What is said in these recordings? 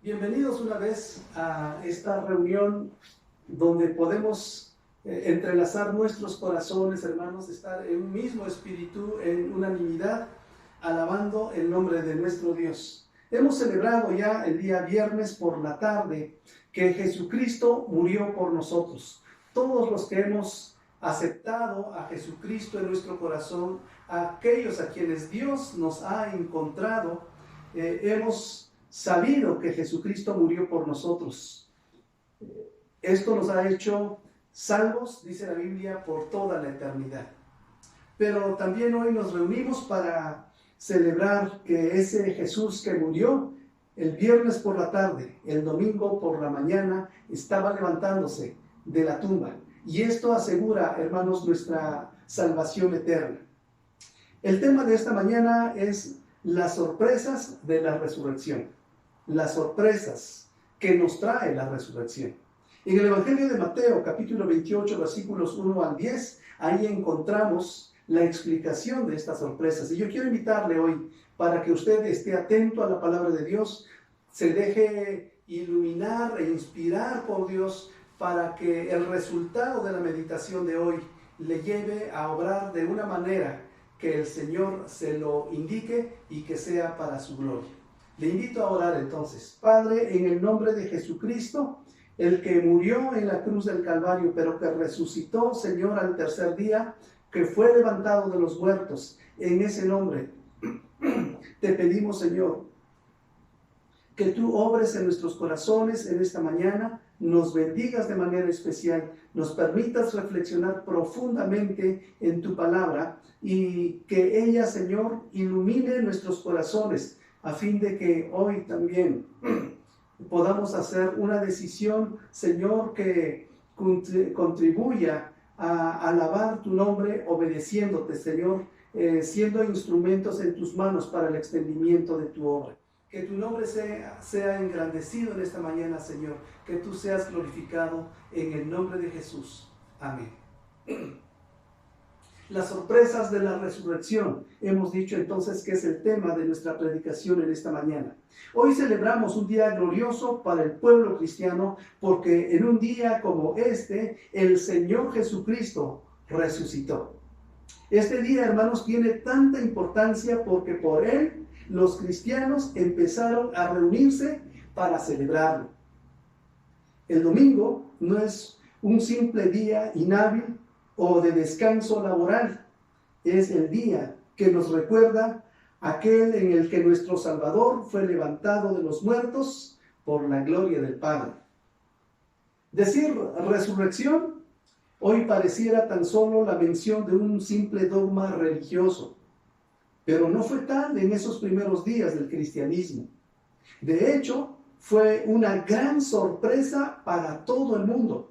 Bienvenidos una vez a esta reunión donde podemos entrelazar nuestros corazones, hermanos, estar en un mismo espíritu, en unanimidad, alabando el nombre de nuestro Dios. Hemos celebrado ya el día viernes por la tarde que Jesucristo murió por nosotros. Todos los que hemos aceptado a Jesucristo en nuestro corazón, aquellos a quienes Dios nos ha encontrado, hemos sabido que Jesucristo murió por nosotros. Esto nos ha hecho salvos, dice la Biblia, por toda la eternidad. Pero también hoy nos reunimos para celebrar que ese Jesús que murió el viernes por la tarde, el domingo por la mañana, estaba levantándose de la tumba. Y esto asegura, hermanos, nuestra salvación eterna. El tema de esta mañana es las sorpresas de la resurrección. Las sorpresas que nos trae la resurrección. En el Evangelio de Mateo, capítulo 28, versículos 1 al 10, ahí encontramos la explicación de estas sorpresas. Y yo quiero invitarle hoy para que usted esté atento a la palabra de Dios, se deje iluminar e inspirar por Dios para que el resultado de la meditación de hoy le lleve a obrar de una manera que el Señor se lo indique y que sea para su gloria. Le invito a orar entonces. Padre, en el nombre de Jesucristo, el que murió en la cruz del Calvario, pero que resucitó, Señor, al tercer día, que fue levantado de los muertos, en ese nombre te pedimos, Señor, que tú obres en nuestros corazones en esta mañana, nos bendigas de manera especial, nos permitas reflexionar profundamente en tu palabra y que ella, Señor, ilumine nuestros corazones, a fin de que hoy también podamos hacer una decisión, Señor, que contribuya a alabar tu nombre, obedeciéndote, Señor, siendo instrumentos en tus manos para el extendimiento de tu obra. Que tu nombre sea engrandecido en esta mañana, Señor, que tú seas glorificado en el nombre de Jesús. Amén. Las sorpresas de la resurrección. Hemos dicho entonces que es el tema de nuestra predicación en esta mañana. Hoy celebramos un día glorioso para el pueblo cristiano porque en un día como este, el Señor Jesucristo resucitó. Este día, hermanos, tiene tanta importancia porque por él los cristianos empezaron a reunirse para celebrarlo. El domingo no es un simple día inhábil o de descanso laboral, es el día que nos recuerda aquel en el que nuestro Salvador fue levantado de los muertos por la gloria del Padre. Decir resurrección hoy pareciera tan solo la mención de un simple dogma religioso, pero no fue tal en esos primeros días del cristianismo. De hecho, fue una gran sorpresa para todo el mundo.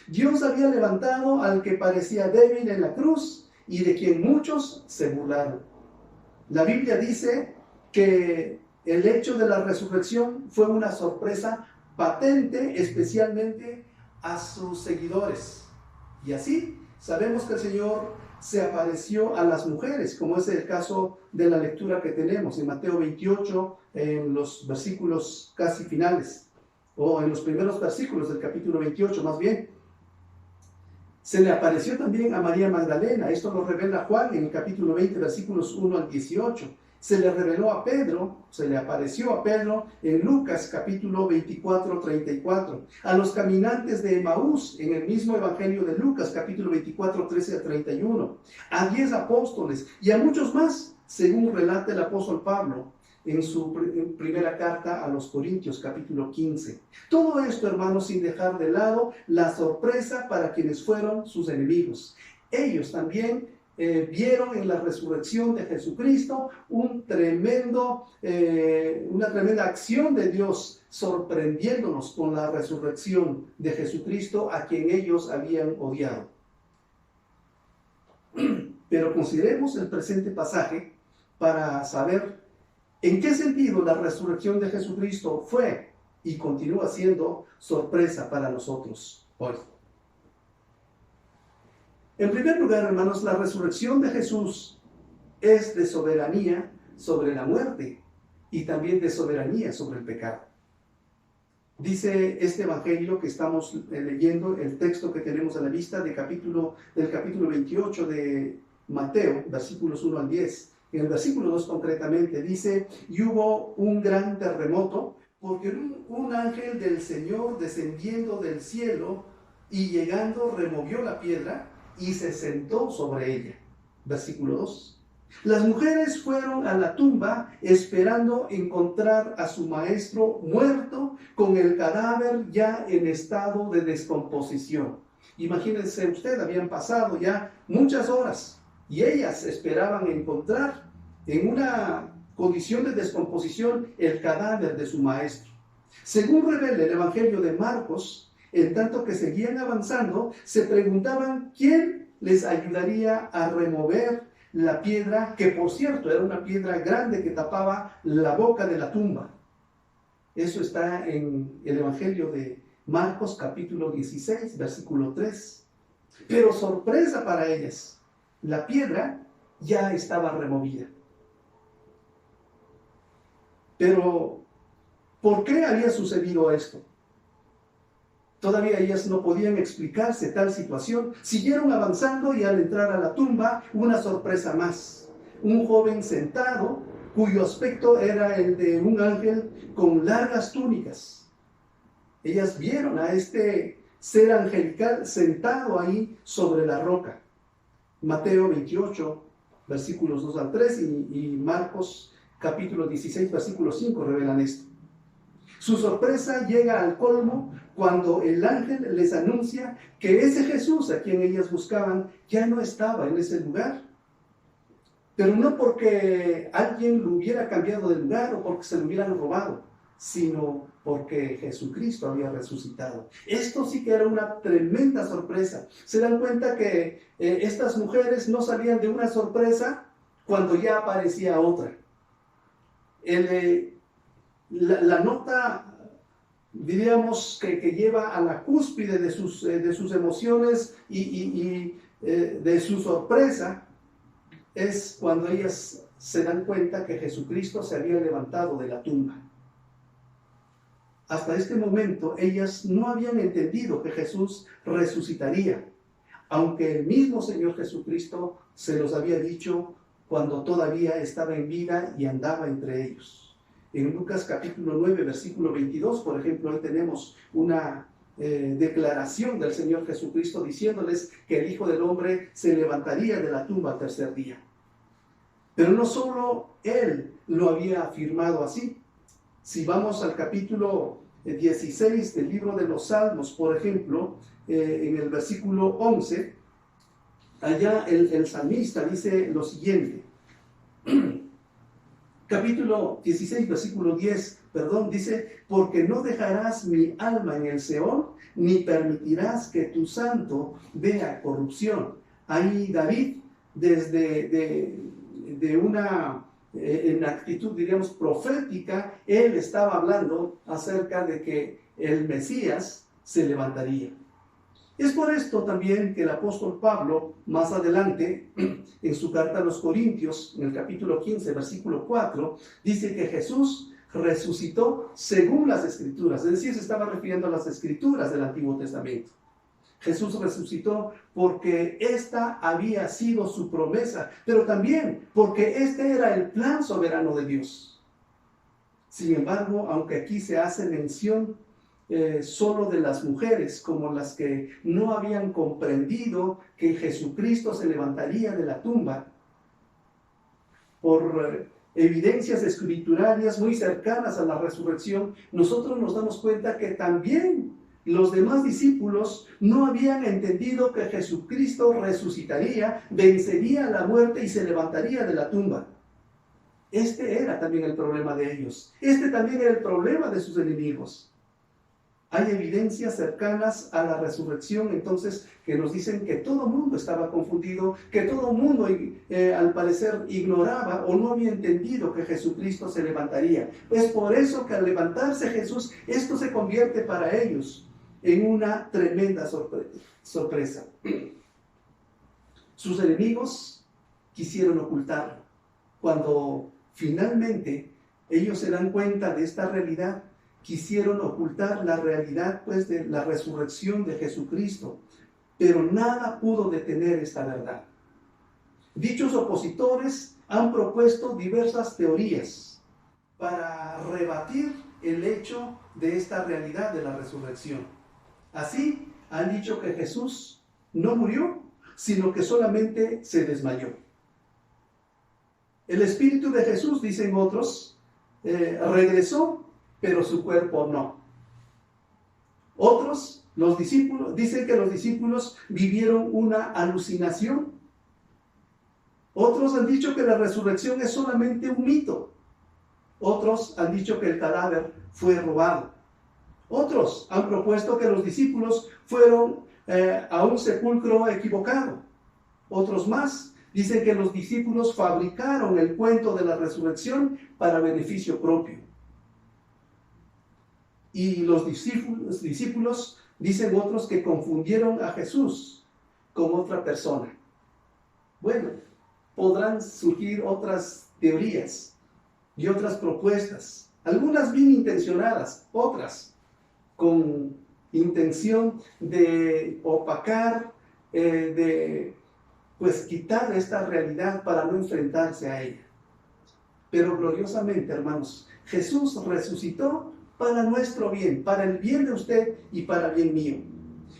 Dios había levantado al que parecía débil en la cruz y de quien muchos se burlaron. La Biblia dice que el hecho de la resurrección fue una sorpresa patente, especialmente a sus seguidores. Y así sabemos que el Señor se apareció a las mujeres, como es el caso de la lectura que tenemos en Mateo 28, en los versículos casi finales, o en los primeros versículos del capítulo 28 más bien. Se le apareció también a María Magdalena, esto lo revela Juan en el capítulo 20, versículos 1 al 18. Se le reveló a Pedro, se le apareció a Pedro en Lucas capítulo 24, 34. A los caminantes de Emaús en el mismo evangelio de Lucas capítulo 24, 13 a 31. A 10 apóstoles y a muchos más, según relata el apóstol Pablo en su primera carta a los Corintios, capítulo 15. Todo esto, hermanos, sin dejar de lado la sorpresa para quienes fueron sus enemigos. Ellos también vieron en la resurrección de Jesucristo una tremenda acción de Dios, sorprendiéndonos con la resurrección de Jesucristo a quien ellos habían odiado. Pero consideremos el presente pasaje para saber ¿en qué sentido la resurrección de Jesucristo fue y continúa siendo sorpresa para nosotros hoy? En primer lugar, hermanos, la resurrección de Jesús es de soberanía sobre la muerte y también de soberanía sobre el pecado. Dice este evangelio que estamos leyendo, el texto que tenemos a la vista del capítulo 28 de Mateo, versículos 1 al 10. En el versículo 2 concretamente dice: y hubo un gran terremoto, porque un ángel del Señor descendiendo del cielo y llegando removió la piedra y se sentó sobre ella. Versículo 2. Las mujeres fueron a la tumba esperando encontrar a su maestro muerto con el cadáver ya en estado de descomposición. Imagínense usted, habían pasado ya muchas horas y ellas esperaban encontrar en una condición de descomposición el cadáver de su maestro. Según revela el Evangelio de Marcos, en tanto que seguían avanzando, se preguntaban quién les ayudaría a remover la piedra, que por cierto era una piedra grande que tapaba la boca de la tumba. Eso está en el Evangelio de Marcos capítulo 16, versículo 3. Pero sorpresa para ellas, la piedra ya estaba removida. Pero, ¿por qué había sucedido esto? Todavía ellas no podían explicarse tal situación. Siguieron avanzando y al entrar a la tumba, una sorpresa más. Un joven sentado, cuyo aspecto era el de un ángel con largas túnicas. Ellas vieron a este ser angelical sentado ahí sobre la roca. Mateo 28, versículos 2 al 3 y Marcos capítulo 16, versículo 5 revelan esto. Su sorpresa llega al colmo cuando el ángel les anuncia que ese Jesús a quien ellas buscaban ya no estaba en ese lugar. Pero no porque alguien lo hubiera cambiado de lugar o porque se lo hubieran robado, sino porque Jesucristo había resucitado. Esto sí que era una tremenda sorpresa. Se dan cuenta que estas mujeres no salían de una sorpresa cuando ya aparecía otra. La nota, diríamos, que lleva a la cúspide de sus emociones y de su sorpresa, es cuando ellas se dan cuenta que Jesucristo se había levantado de la tumba. Hasta este momento ellas no habían entendido que Jesús resucitaría, aunque el mismo Señor Jesucristo se los había dicho cuando todavía estaba en vida y andaba entre ellos. En Lucas capítulo 9, versículo 22, por ejemplo, ahí tenemos una declaración del Señor Jesucristo diciéndoles que el Hijo del Hombre se levantaría de la tumba al tercer día. Pero no solo Él lo había afirmado así. Si vamos al capítulo 16 del libro de los Salmos, por ejemplo, en el versículo 11, allá el salmista dice lo siguiente. Capítulo 16, versículo 10, dice: porque no dejarás mi alma en el Seol, ni permitirás que tu santo vea corrupción. Ahí David, desde de una en actitud, diríamos, profética, él estaba hablando acerca de que el Mesías se levantaría. Es por esto también que el apóstol Pablo, más adelante, en su carta a los Corintios, en el capítulo 15, versículo 4, dice que Jesús resucitó según las Escrituras, es decir, se estaba refiriendo a las Escrituras del Antiguo Testamento. Jesús resucitó porque esta había sido su promesa, pero también porque este era el plan soberano de Dios. Sin embargo, aunque aquí se hace mención solo de las mujeres como las que no habían comprendido que Jesucristo se levantaría de la tumba, por evidencias escriturales muy cercanas a la resurrección, nosotros nos damos cuenta que también los demás discípulos no habían entendido que Jesucristo resucitaría, vencería la muerte y se levantaría de la tumba. Este era también el problema de ellos. Este también era el problema de sus enemigos. Hay evidencias cercanas a la resurrección, entonces, que nos dicen que todo el mundo estaba confundido, que todo el mundo, al parecer, ignoraba o no había entendido que Jesucristo se levantaría. Es por eso que al levantarse Jesús, esto se convierte para ellos en una tremenda sorpresa. Sus enemigos quisieron ocultarlo. Cuando finalmente ellos se dan cuenta de esta realidad, quisieron ocultar la realidad pues de la resurrección de Jesucristo, pero nada pudo detener esta verdad. Dichos opositores han propuesto diversas teorías para rebatir el hecho de esta realidad de la resurrección. Así, han dicho que Jesús no murió, sino que solamente se desmayó. El Espíritu de Jesús, dicen otros, regresó, pero su cuerpo no. Otros, los discípulos, dicen que los discípulos vivieron una alucinación. Otros han dicho que la resurrección es solamente un mito. Otros han dicho que el cadáver fue robado. Otros han propuesto que los discípulos fueron a un sepulcro equivocado. Otros más dicen que los discípulos fabricaron el cuento de la resurrección para beneficio propio. Y los discípulos dicen otros que confundieron a Jesús con otra persona. Bueno, podrán surgir otras teorías y otras propuestas, algunas bien intencionadas, otras con intención de opacar, de quitar esta realidad para no enfrentarse a ella. Pero gloriosamente, hermanos, Jesús resucitó para nuestro bien, para el bien de usted y para el bien mío.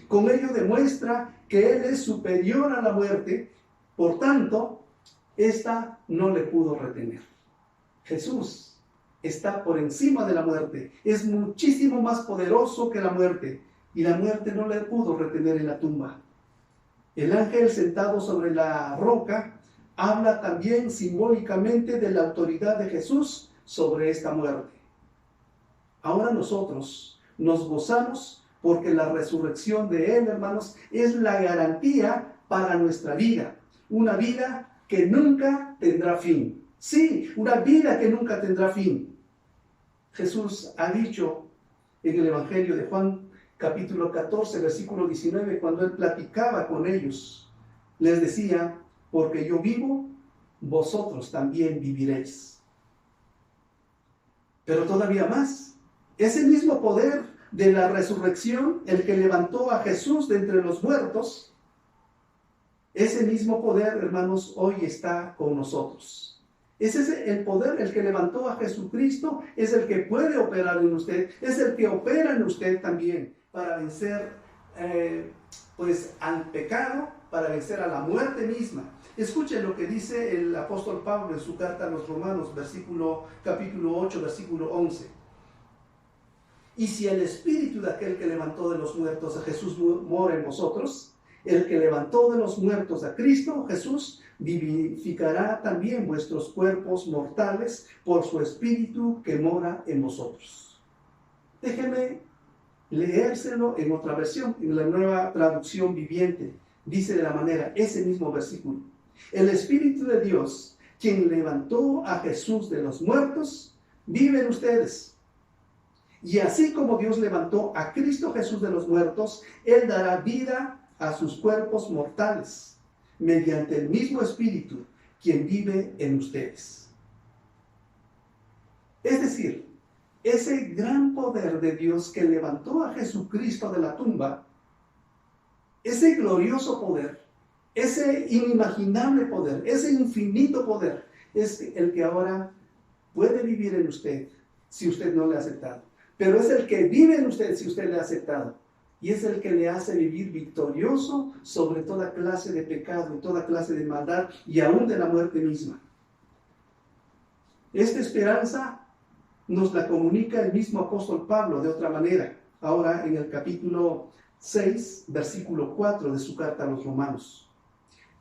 Con ello demuestra que Él es superior a la muerte, por tanto, esta no le pudo retener. Jesús está por encima de la muerte, es muchísimo más poderoso que la muerte, y la muerte no le pudo retener en la tumba. El ángel sentado sobre la roca habla también simbólicamente de la autoridad de Jesús sobre esta muerte. Ahora nosotros nos gozamos porque la resurrección de Él, hermanos, es la garantía para nuestra vida, una vida que nunca tendrá fin. Sí, una vida que nunca tendrá fin. Jesús ha dicho en el Evangelio de Juan, capítulo 14, versículo 19, cuando Él platicaba con ellos, les decía, porque yo vivo, vosotros también viviréis. Pero todavía más, ese mismo poder de la resurrección, el que levantó a Jesús de entre los muertos, ese mismo poder, hermanos, hoy está con nosotros. Ese es el poder, el que levantó a Jesucristo, es el que puede operar en usted, es el que opera en usted también para vencer al pecado, para vencer a la muerte misma. Escuchen lo que dice el apóstol Pablo en su carta a los Romanos, capítulo 8, versículo 11. Y si el espíritu de aquel que levantó de los muertos a Jesús mora en vosotros, el que levantó de los muertos a Cristo Jesús vivificará también vuestros cuerpos mortales por su espíritu que mora en vosotros. Déjenme leérselo en otra versión, en la Nueva Traducción Viviente. Dice de la manera, ese mismo versículo: el Espíritu de Dios, quien levantó a Jesús de los muertos, vive en ustedes. Y así como Dios levantó a Cristo Jesús de los muertos, Él dará vida a sus cuerpos mortales, mediante el mismo Espíritu, quien vive en ustedes. Es decir, ese gran poder de Dios que levantó a Jesucristo de la tumba, ese glorioso poder, ese inimaginable poder, ese infinito poder, es el que ahora puede vivir en usted si usted no le ha aceptado. Pero es el que vive en usted si usted le ha aceptado. Y es el que le hace vivir victorioso sobre toda clase de pecado, toda clase de maldad y aún de la muerte misma. Esta esperanza nos la comunica el mismo apóstol Pablo de otra manera, ahora en el capítulo 6, versículo 4 de su carta a los Romanos.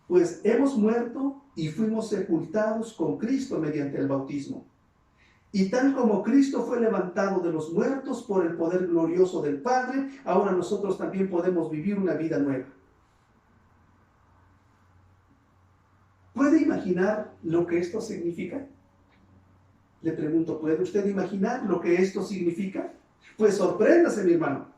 Pues hemos muerto y fuimos sepultados con Cristo mediante el bautismo. Y tal como Cristo fue levantado de los muertos por el poder glorioso del Padre, ahora nosotros también podemos vivir una vida nueva. ¿Puede imaginar lo que esto significa? Le pregunto, ¿puede usted imaginar lo que esto significa? Pues sorpréndase, mi hermano.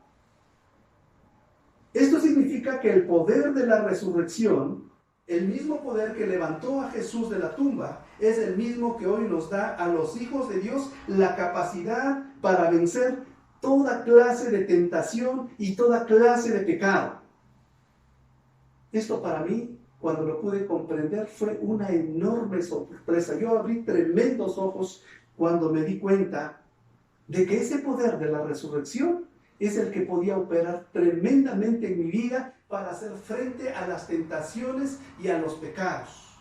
Esto significa que el poder de la resurrección, el mismo poder que levantó a Jesús de la tumba, es el mismo que hoy nos da a los hijos de Dios la capacidad para vencer toda clase de tentación y toda clase de pecado. Esto para mí, cuando lo pude comprender, fue una enorme sorpresa. Yo abrí tremendos ojos cuando me di cuenta de que ese poder de la resurrección es el que podía operar tremendamente en mi vida para hacer frente a las tentaciones y a los pecados.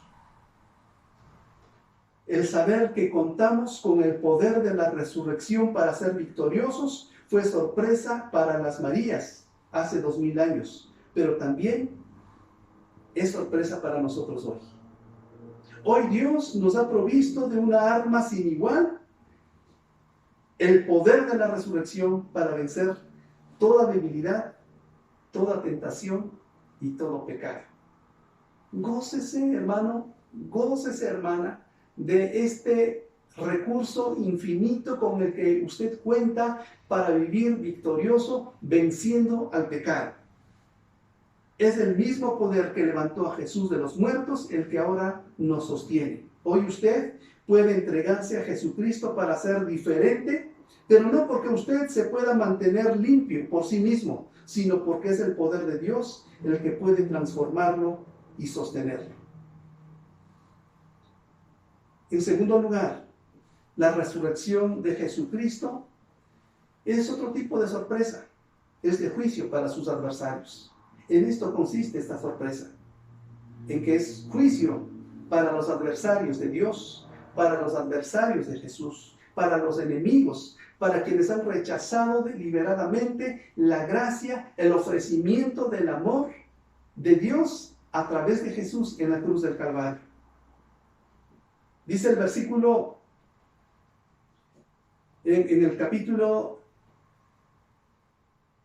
El saber que contamos con el poder de la resurrección para ser victoriosos fue sorpresa para las Marías hace 2000 años, pero también es sorpresa para nosotros hoy. Hoy Dios nos ha provisto de una arma sin igual, el poder de la resurrección para vencer toda debilidad, toda tentación y todo pecado. Gócese, hermano, gócese, hermana, de este recurso infinito con el que usted cuenta para vivir victorioso, venciendo al pecado. Es el mismo poder que levantó a Jesús de los muertos el que ahora nos sostiene. Hoy usted puede entregarse a Jesucristo para ser diferente, pero no porque usted se pueda mantener limpio por sí mismo, sino porque es el poder de Dios el que puede transformarlo y sostenerlo. En segundo lugar, la resurrección de Jesucristo es otro tipo de sorpresa, es de juicio para sus adversarios. En esto consiste esta sorpresa, en que es juicio para los adversarios de Dios, para los adversarios de Jesús, para los enemigos, para quienes han rechazado deliberadamente la gracia, el ofrecimiento del amor de Dios a través de Jesús en la cruz del Calvario. Dice el versículo, en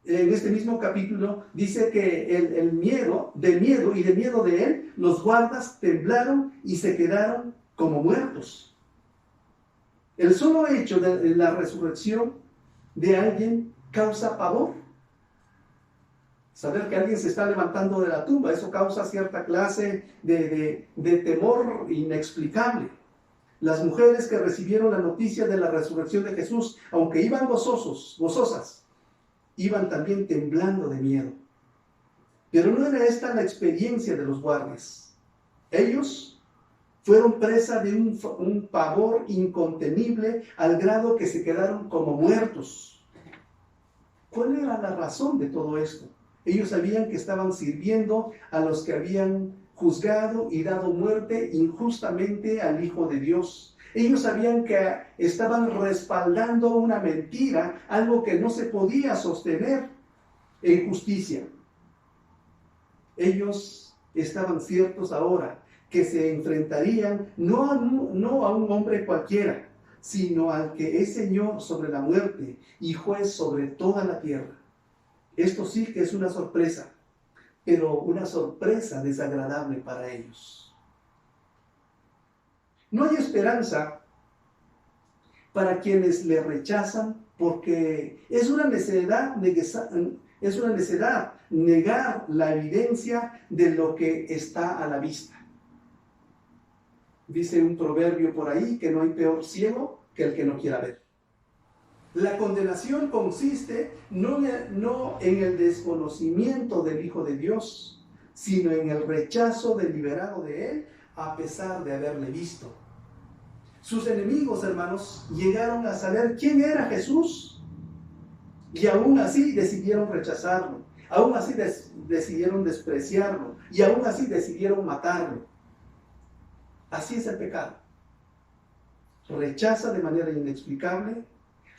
este mismo capítulo, dice que el miedo de él, los guardas temblaron y se quedaron como muertos. El solo hecho de la resurrección de alguien causa pavor. Saber que alguien se está levantando de la tumba, eso causa cierta clase de temor inexplicable. Las mujeres que recibieron la noticia de la resurrección de Jesús, aunque iban gozosas, iban también temblando de miedo. Pero no era esta la experiencia de los guardias. Ellos fueron presa de un pavor incontenible al grado que se quedaron como muertos. ¿Cuál era la razón de todo esto? Ellos sabían que estaban sirviendo a los que habían juzgado y dado muerte injustamente al Hijo de Dios. Ellos sabían que estaban respaldando una mentira, algo que no se podía sostener en justicia. Ellos estaban ciertos ahora que se enfrentarían no a un hombre cualquiera, sino al que es Señor sobre la muerte y juez sobre toda la tierra. Esto sí que es una sorpresa, pero una sorpresa desagradable para ellos. No hay esperanza para quienes le rechazan, porque es una necedad negar la evidencia de lo que está a la vista. Dice un proverbio por ahí que no hay peor ciego que el que no quiera ver. La condenación consiste no en el desconocimiento del Hijo de Dios, sino en el rechazo deliberado de Él a pesar de haberle visto. Sus enemigos, hermanos, llegaron a saber quién era Jesús y aún así decidieron rechazarlo, aún así decidieron despreciarlo y aún así decidieron matarlo. Así es el pecado. Rechaza de manera inexplicable,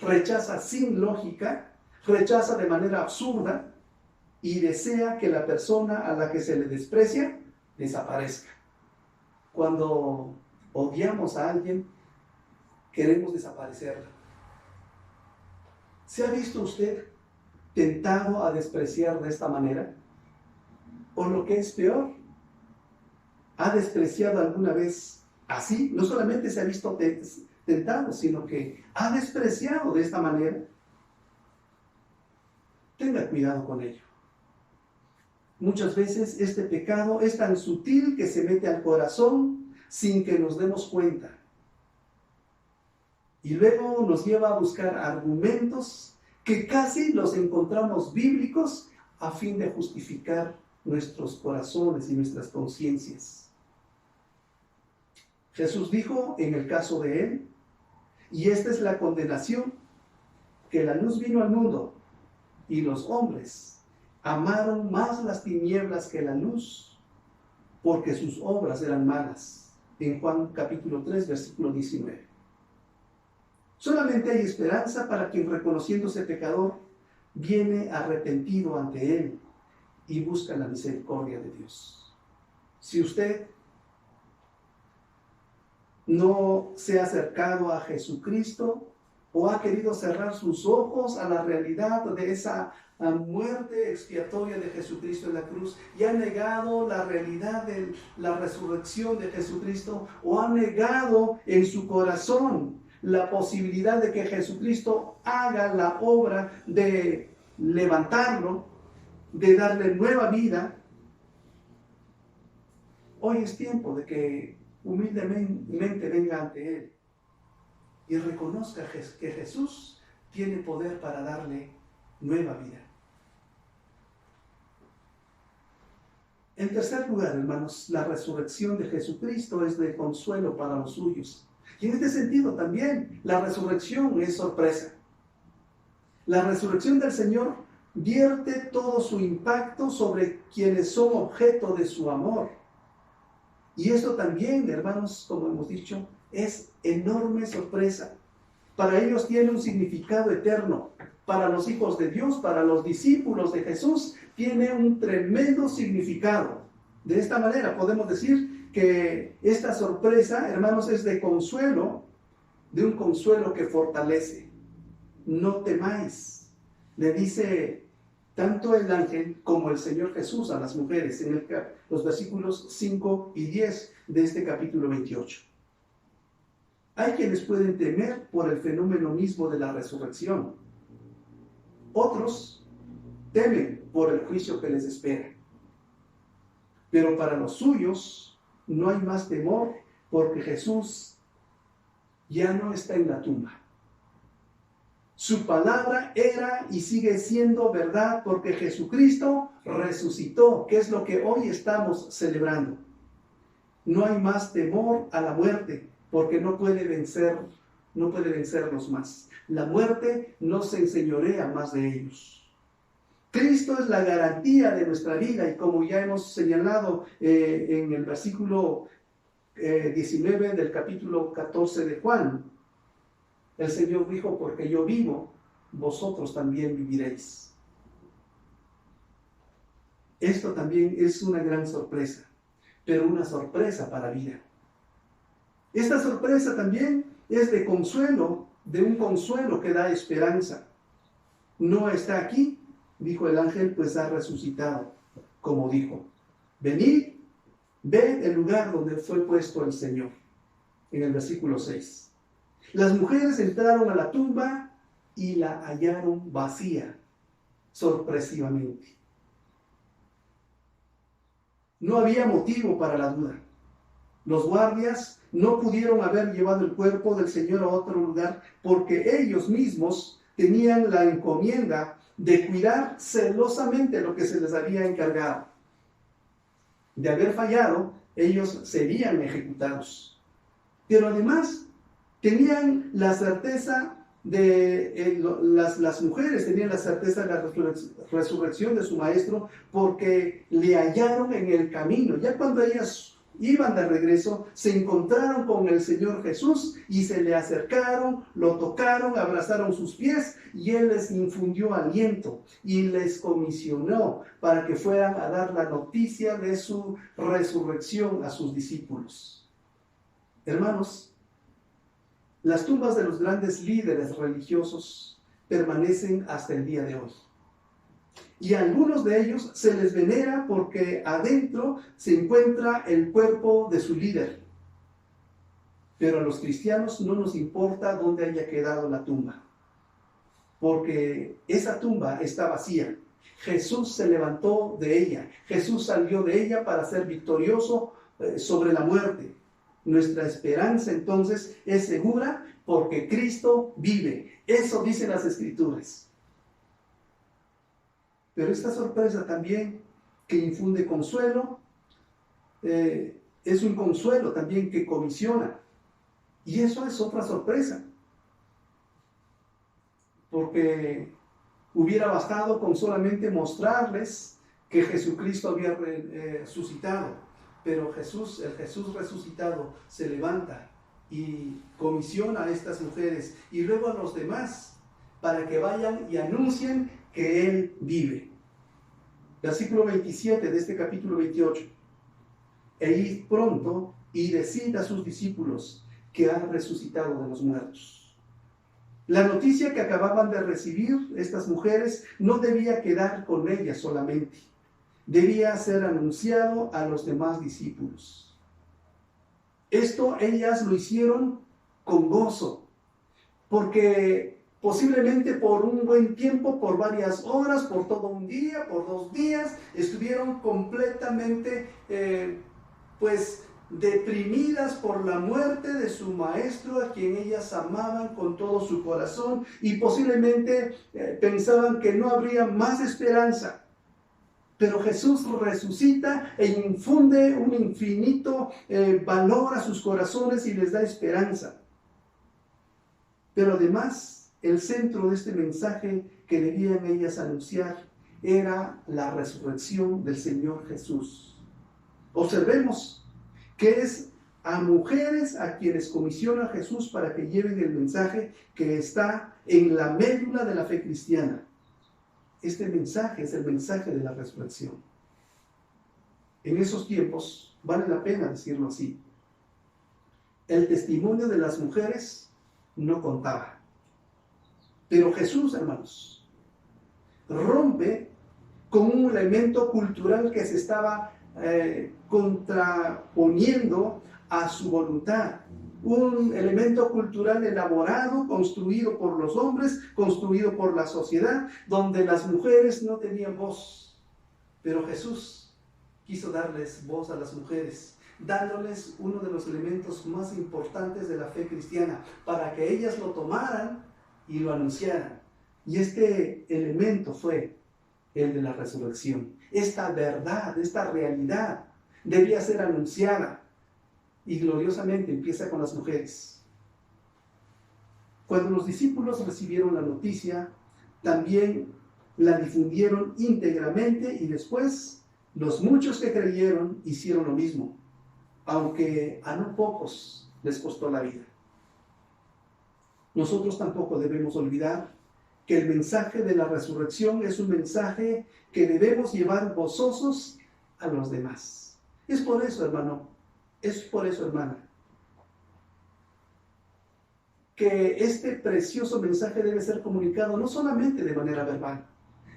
rechaza sin lógica, rechaza de manera absurda y desea que la persona a la que se le desprecia desaparezca. Cuando odiamos a alguien, queremos desaparecerla. ¿Se ha visto usted tentado a despreciar de esta manera? O lo que es peor, ¿ha despreciado alguna vez así? No solamente se ha visto tentado, sino que ha despreciado de esta manera. Tenga cuidado con ello. Muchas veces este pecado es tan sutil que se mete al corazón sin que nos demos cuenta. Y luego nos lleva a buscar argumentos que casi los encontramos bíblicos a fin de justificar nuestros corazones y nuestras conciencias. Jesús dijo en el caso de él, y esta es la condenación, que la luz vino al mundo y los hombres amaron más las tinieblas que la luz, porque sus obras eran malas. En Juan capítulo 3, versículo 19. Solamente hay esperanza para quien, reconociéndose pecador, viene arrepentido ante él y busca la misericordia de Dios. Si usted no se ha acercado a Jesucristo o ha querido cerrar sus ojos a la realidad de esa muerte expiatoria de Jesucristo en la cruz, y ha negado la realidad de la resurrección de Jesucristo, o ha negado en su corazón la posibilidad de que Jesucristo haga la obra de levantarlo, de darle nueva vida, hoy es tiempo de que humildemente venga ante Él y reconozca que Jesús tiene poder para darle nueva vida. En tercer lugar, hermanos, la resurrección de Jesucristo es de consuelo para los suyos. Y en este sentido también la resurrección es sorpresa. La resurrección del Señor vierte todo su impacto sobre quienes son objeto de su amor. Y esto también, hermanos, como hemos dicho, es enorme sorpresa. Para ellos tiene un significado eterno. Para los hijos de Dios, para los discípulos de Jesús, tiene un tremendo significado. De esta manera podemos decir que esta sorpresa, hermanos, es de consuelo, de un consuelo que fortalece. No temáis, le dice tanto el ángel como el Señor Jesús a las mujeres en los versículos 5 y 10 de este capítulo 28. Hay quienes pueden temer por el fenómeno mismo de la resurrección. Otros temen por el juicio que les espera. Pero para los suyos no hay más temor, porque Jesús ya no está en la tumba. Su palabra era y sigue siendo verdad, porque Jesucristo resucitó, que es lo que hoy estamos celebrando. No hay más temor a la muerte, porque no puede vencerlos más. La muerte no se enseñorea más de ellos. Cristo es la garantía de nuestra vida, y como ya hemos señalado en el versículo 19 del capítulo 14 de Juan, el Señor dijo: porque yo vivo, vosotros también viviréis. Esto también es una gran sorpresa, pero una sorpresa para vida. Esta sorpresa también es de consuelo, de un consuelo que da esperanza. No está aquí, dijo el ángel, pues ha resucitado, como dijo. Venid, ved el lugar donde fue puesto el Señor. En el versículo 6. Las mujeres entraron a la tumba y la hallaron vacía, sorpresivamente. No había motivo para la duda. Los guardias no pudieron haber llevado el cuerpo del Señor a otro lugar, porque ellos mismos tenían la encomienda de cuidar celosamente lo que se les había encargado. De haber fallado, ellos serían ejecutados. Pero además tenían la certeza las mujeres tenían la certeza de la resurrección de su maestro, porque le hallaron en el camino. Ya cuando ellas iban de regreso, se encontraron con el Señor Jesús y se le acercaron, lo tocaron, abrazaron sus pies, y Él les infundió aliento y les comisionó para que fueran a dar la noticia de su resurrección a sus discípulos. Hermanos, las tumbas de los grandes líderes religiosos permanecen hasta el día de hoy. Y a algunos de ellos se les venera porque adentro se encuentra el cuerpo de su líder. Pero a los cristianos no nos importa dónde haya quedado la tumba, porque esa tumba está vacía. Jesús se levantó de ella. Jesús salió de ella para ser victorioso sobre la muerte. Nuestra esperanza entonces es segura porque Cristo vive. Eso dicen las Escrituras. Pero esta sorpresa también que infunde consuelo, es un consuelo también que comisiona. Y eso es otra sorpresa. Porque hubiera bastado con solamente mostrarles que Jesucristo había resucitado. Pero Jesús, el Jesús resucitado, se levanta y comisiona a estas mujeres y luego a los demás para que vayan y anuncien que Él vive. Versículo 27 de este capítulo 28. E id pronto y decid a sus discípulos que ha resucitado de los muertos. La noticia que acababan de recibir estas mujeres no debía quedar con ellas solamente. Debía ser anunciado a los demás discípulos. Esto ellas lo hicieron con gozo, porque posiblemente por un buen tiempo, por varias horas, por todo un día, por 2 días, estuvieron completamente deprimidas por la muerte de su maestro, a quien ellas amaban con todo su corazón, y posiblemente pensaban que no habría más esperanza. Pero Jesús resucita e infunde un infinito valor a sus corazones y les da esperanza. Pero además, el centro de este mensaje que debían ellas anunciar era la resurrección del Señor Jesús. Observemos que es a mujeres a quienes comisiona Jesús para que lleven el mensaje que está en la médula de la fe cristiana. Este mensaje es el mensaje de la resurrección. En esos tiempos, vale la pena decirlo así, el testimonio de las mujeres no contaba. Pero Jesús, hermanos, rompe con un elemento cultural que se estaba contraponiendo a su voluntad. Un elemento cultural elaborado, construido por los hombres, construido por la sociedad, donde las mujeres no tenían voz. Pero Jesús quiso darles voz a las mujeres, dándoles uno de los elementos más importantes de la fe cristiana, para que ellas lo tomaran y lo anunciaran. Y este elemento fue el de la resurrección. Esta verdad, esta realidad debía ser anunciada. Y gloriosamente empieza con las mujeres. Cuando los discípulos recibieron la noticia, también la difundieron íntegramente y después los muchos que creyeron hicieron lo mismo, aunque a no pocos les costó la vida. Nosotros tampoco debemos olvidar que el mensaje de la resurrección es un mensaje que debemos llevar gozosos a los demás. Es por eso, hermano, hermana, que este precioso mensaje debe ser comunicado no solamente de manera verbal,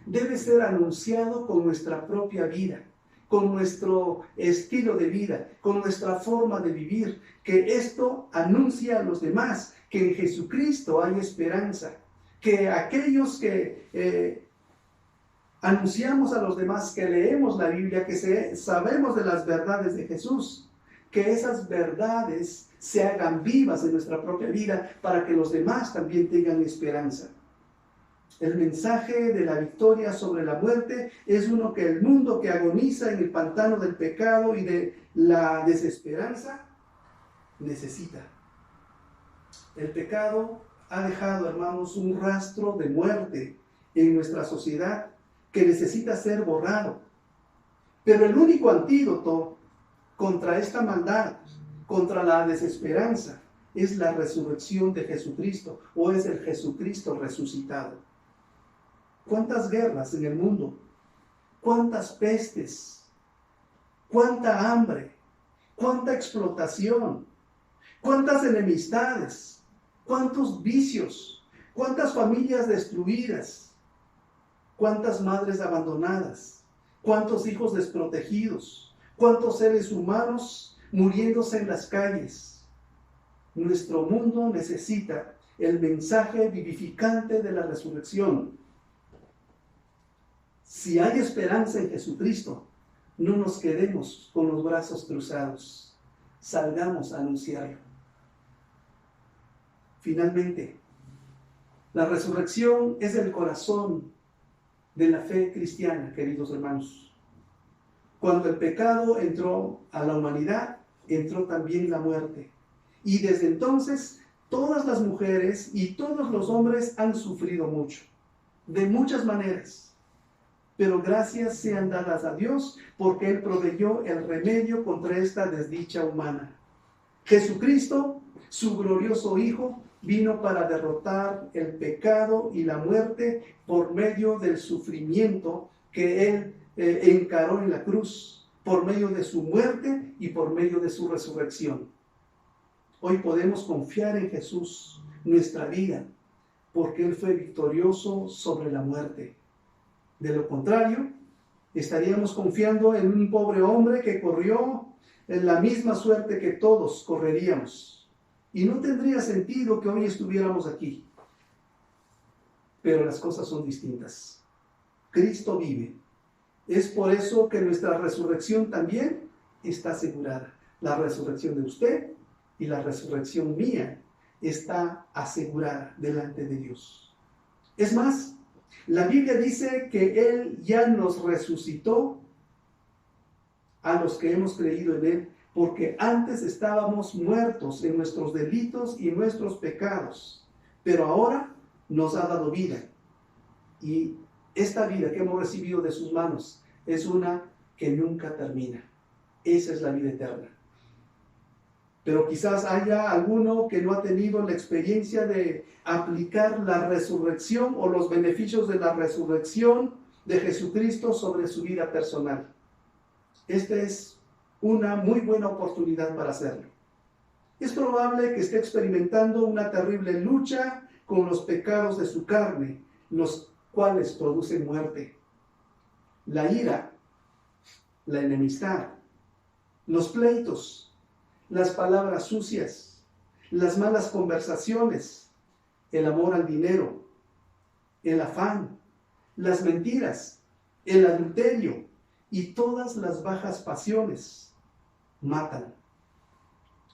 debe ser anunciado con nuestra propia vida, con nuestro estilo de vida, con nuestra forma de vivir, que esto anuncia a los demás que en Jesucristo hay esperanza, que aquellos que anunciamos a los demás, que leemos la Biblia, que sabemos de las verdades de Jesús, que esas verdades se hagan vivas en nuestra propia vida para que los demás también tengan esperanza. El mensaje de la victoria sobre la muerte es uno que el mundo que agoniza en el pantano del pecado y de la desesperanza necesita. El pecado ha dejado, hermanos, un rastro de muerte en nuestra sociedad que necesita ser borrado. Pero el único antídoto contra esta maldad, contra la desesperanza, es la resurrección de Jesucristo, o es el Jesucristo resucitado. ¿Cuántas guerras en el mundo? ¿Cuántas pestes? ¿Cuánta hambre? ¿Cuánta explotación? ¿Cuántas enemistades? ¿Cuántos vicios? ¿Cuántas familias destruidas? ¿Cuántas madres abandonadas? ¿Cuántos hijos desprotegidos? ¿Cuántos seres humanos muriéndose en las calles? Nuestro mundo necesita el mensaje vivificante de la resurrección. Si hay esperanza en Jesucristo, no nos quedemos con los brazos cruzados. Salgamos a anunciarlo. Finalmente, la resurrección es el corazón de la fe cristiana, queridos hermanos. Cuando el pecado entró a la humanidad, entró también la muerte. Y desde entonces, todas las mujeres y todos los hombres han sufrido mucho, de muchas maneras. Pero gracias sean dadas a Dios, porque Él proveyó el remedio contra esta desdicha humana. Jesucristo, su glorioso Hijo, vino para derrotar el pecado y la muerte por medio del sufrimiento que Él encaró en la cruz, por medio de su muerte y por medio de su resurrección. Hoy podemos confiar en Jesús, nuestra vida, porque Él fue victorioso sobre la muerte. De lo contrario, estaríamos confiando en un pobre hombre que corrió en la misma suerte que todos correríamos. Y no tendría sentido que hoy estuviéramos aquí. Pero las cosas son distintas. Cristo vive. Es por eso que nuestra resurrección también está asegurada. La resurrección de usted y la resurrección mía está asegurada delante de Dios. Es más, la Biblia dice que Él ya nos resucitó a los que hemos creído en Él, porque antes estábamos muertos en nuestros delitos y nuestros pecados, pero ahora nos ha dado vida. Y esta vida que hemos recibido de sus manos es una que nunca termina. Esa es la vida eterna. Pero quizás haya alguno que no ha tenido la experiencia de aplicar la resurrección o los beneficios de la resurrección de Jesucristo sobre su vida personal. Esta es una muy buena oportunidad para hacerlo. Es probable que esté experimentando una terrible lucha con los pecados de su carne, los cuales producen muerte. La ira, la enemistad, los pleitos, las palabras sucias, las malas conversaciones, el amor al dinero, el afán, las mentiras, el adulterio y todas las bajas pasiones matan.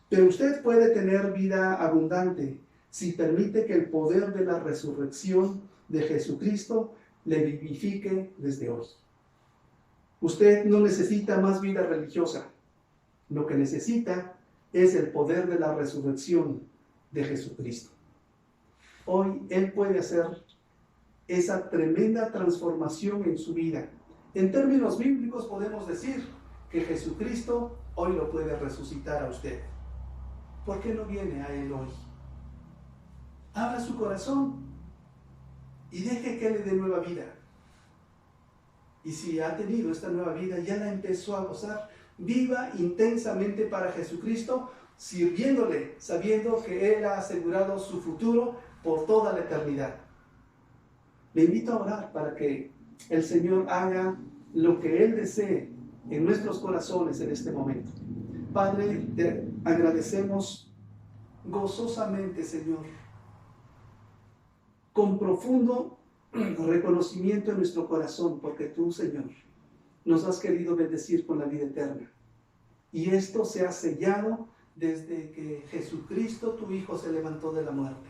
Pero usted puede tener vida abundante si permite que el poder de la resurrección de Jesucristo le vivifique desde hoy. Usted no necesita más vida religiosa. Lo que necesita es el poder de la resurrección de Jesucristo. Hoy Él puede hacer esa tremenda transformación en su vida. En términos bíblicos podemos decir que Jesucristo hoy lo puede resucitar a usted. ¿Por qué no viene a Él hoy? Abra su corazón y deje que Él le dé nueva vida. Y si ha tenido esta nueva vida, ya la empezó a gozar, viva intensamente para Jesucristo, sirviéndole, sabiendo que Él ha asegurado su futuro por toda la eternidad. Le invito a orar para que el Señor haga lo que Él desee en nuestros corazones en este momento. Padre, te agradecemos gozosamente, Señor, con profundo reconocimiento en nuestro corazón, porque tú, Señor, nos has querido bendecir con la vida eterna. Y esto se ha sellado desde que Jesucristo, tu Hijo, se levantó de la muerte.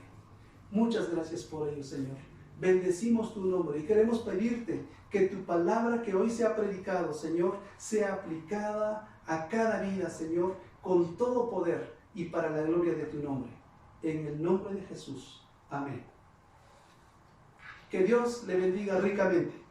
Muchas gracias por ello, Señor. Bendecimos tu nombre y queremos pedirte que tu palabra que hoy se ha predicado, Señor, sea aplicada a cada vida, Señor, con todo poder y para la gloria de tu nombre. En el nombre de Jesús. Amén. Que Dios le bendiga ricamente.